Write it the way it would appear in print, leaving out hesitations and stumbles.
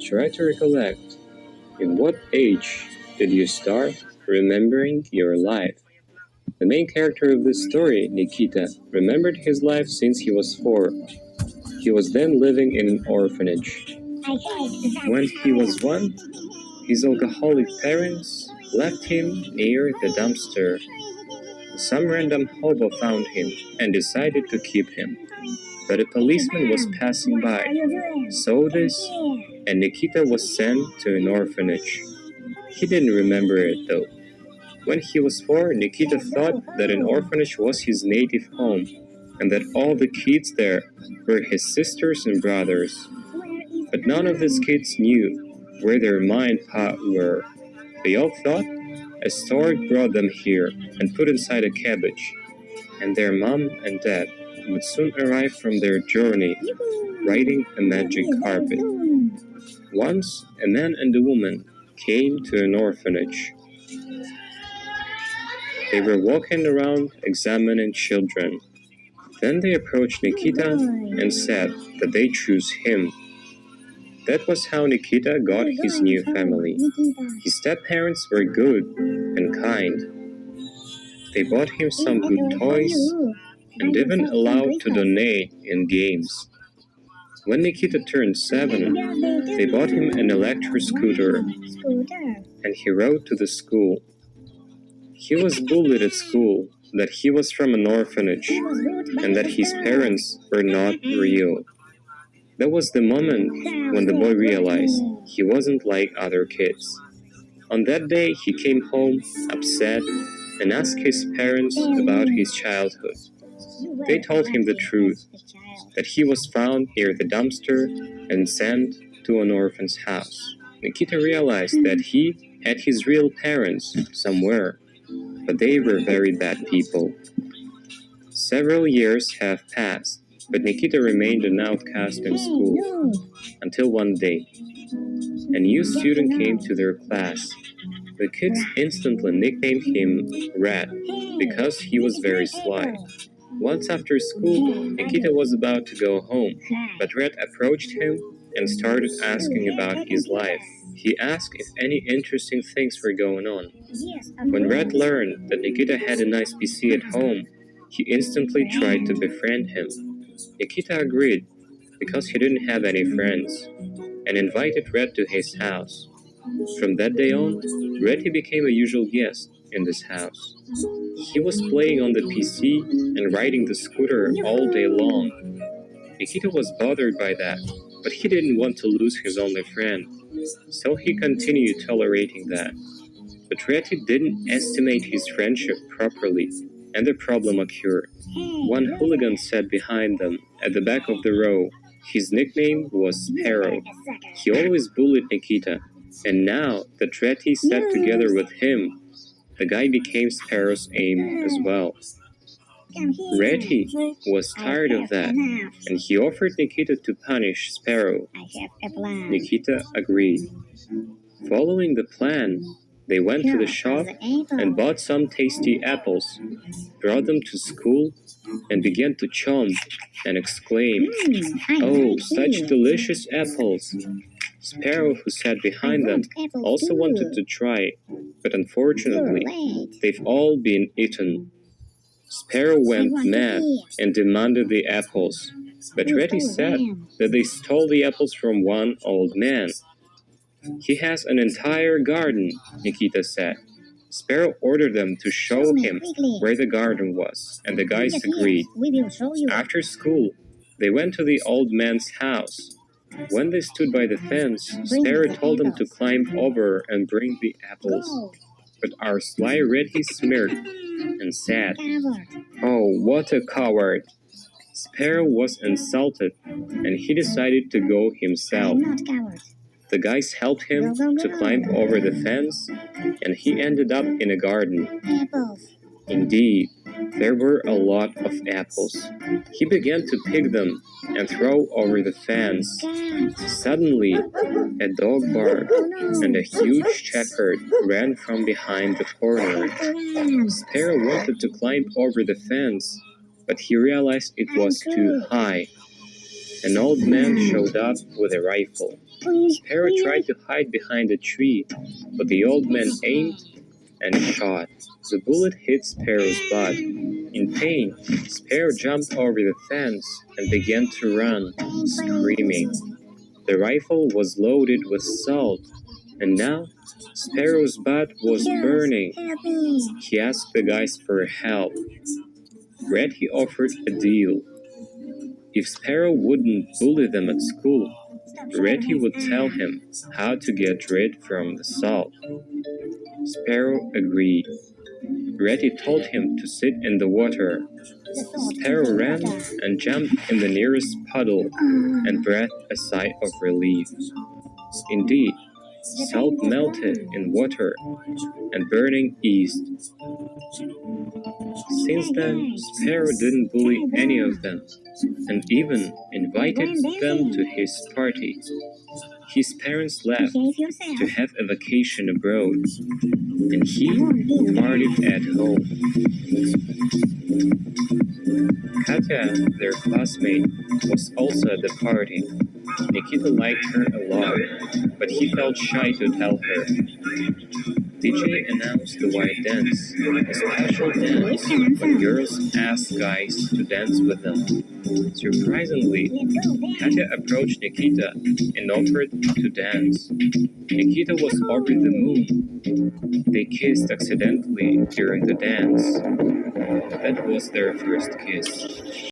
Try to recollect. In what age did you start remembering your life? The main character of this story, Nikita, remembered his life since he was 4. He was then living in an orphanage. When he was 1, his alcoholic parents left him near the dumpster. Some random hobo found him and decided to keep him. But a policeman was passing by, saw this, and Nikita was sent to an orphanage. He didn't remember it though. When he was 4, Nikita thought that an orphanage was his native home, and that all the kids there were his sisters and brothers. But none of these kids knew where their were. They all thought a stork brought them here and put inside a cabbage, and their mom and dad would soon arrive from their journey, riding a magic carpet. Once, a man and a woman came to an orphanage. They were walking around examining children. Then they approached Nikita and said that they choose him. That was how Nikita got his new family. His step-parents were good and kind. They bought him some good toys and even allowed to donate in games. When Nikita turned 7, they bought him an electric scooter, and he rode to the school. He was bullied at school that he was from an orphanage and that his parents were not real. That was the moment when the boy realized he wasn't like other kids. On that day, he came home upset and asked his parents about his childhood. They told him the truth, that he was found near the dumpster and sent to an orphan's house. Nikita realized that he had his real parents somewhere, but they were very bad people. Several years have passed, but Nikita remained an outcast in school, until one day, a new student came to their class. The kids instantly nicknamed him Rat, because he was very sly. Once after school, Nikita was about to go home, but Red approached him and started asking about his life. He asked if any interesting things were going on. When Red learned that Nikita had a nice PC at home, he instantly tried to befriend him. Nikita agreed, because he didn't have any friends, and invited Red to his house. From that day on, Reddy became a usual guest in this house. He was playing on the PC and riding the scooter all day long. Nikita was bothered by that, but he didn't want to lose his only friend, so he continued tolerating that. But Reddy didn't estimate his friendship properly, and the problem occurred. One hooligan sat behind them at the back of the row. His nickname was Sparrow. He always bullied Nikita, and now that Reddy sat together with him, the guy became Sparrow's aim as well. Reddy was tired of that, and he offered Nikita to punish Sparrow. Nikita agreed. Following the plan, they went to the shop and bought some tasty apples, brought them to school, and began to chomp and exclaim, "Oh, such delicious apples!" Sparrow, who sat behind them, also wanted to try, but unfortunately, they've all been eaten. Sparrow went mad and demanded the apples, but Reddy said that they stole the apples from one old man. "He has an entire garden," Nikita said. Sparrow ordered them to show him where the garden was, and the guys agreed. After school, they went to the old man's house. When they stood by the fence, Sparrow told them to climb over and bring the apples. But our sly Reddy smirked and said, "Oh, what a coward!" Sparrow was insulted, and he decided to go himself. The guys helped him to climb over the fence, and he ended up in a garden. Indeed, there were a lot of apples. He began to pick them and throw over the fence. Suddenly, a dog barked, and a huge shepherd ran from behind the corner. Sparrow wanted to climb over the fence, but he realized it was too high. An old man showed up with a rifle. Sparrow tried to hide behind a tree, but the old man aimed and shot. The bullet hit Sparrow's butt. In pain, Sparrow jumped over the fence and began to run, screaming. The rifle was loaded with salt, and now Sparrow's butt was burning. He asked the guys for help. Reddy offered a deal. If Sparrow wouldn't bully them at school, Reddy would tell him how to get rid from the salt. Sparrow agreed. Reddy told him to sit in the water. Sparrow ran and jumped in the nearest puddle and breathed a sigh of relief. Indeed, salt melted in water and burning eased. Since then, Sparrow didn't bully any of them and even invited them to his party. His parents left to have a vacation abroad, and he partied at home. Katya, their classmate, was also at the party. Nikita liked her a lot, but he felt shy to tell her. DJ announced the white dance, a special dance when girls ask guys to dance with them. Surprisingly, Katya approached Nikita and offered to dance. Nikita was over the moon. They kissed accidentally during the dance. That was their first kiss.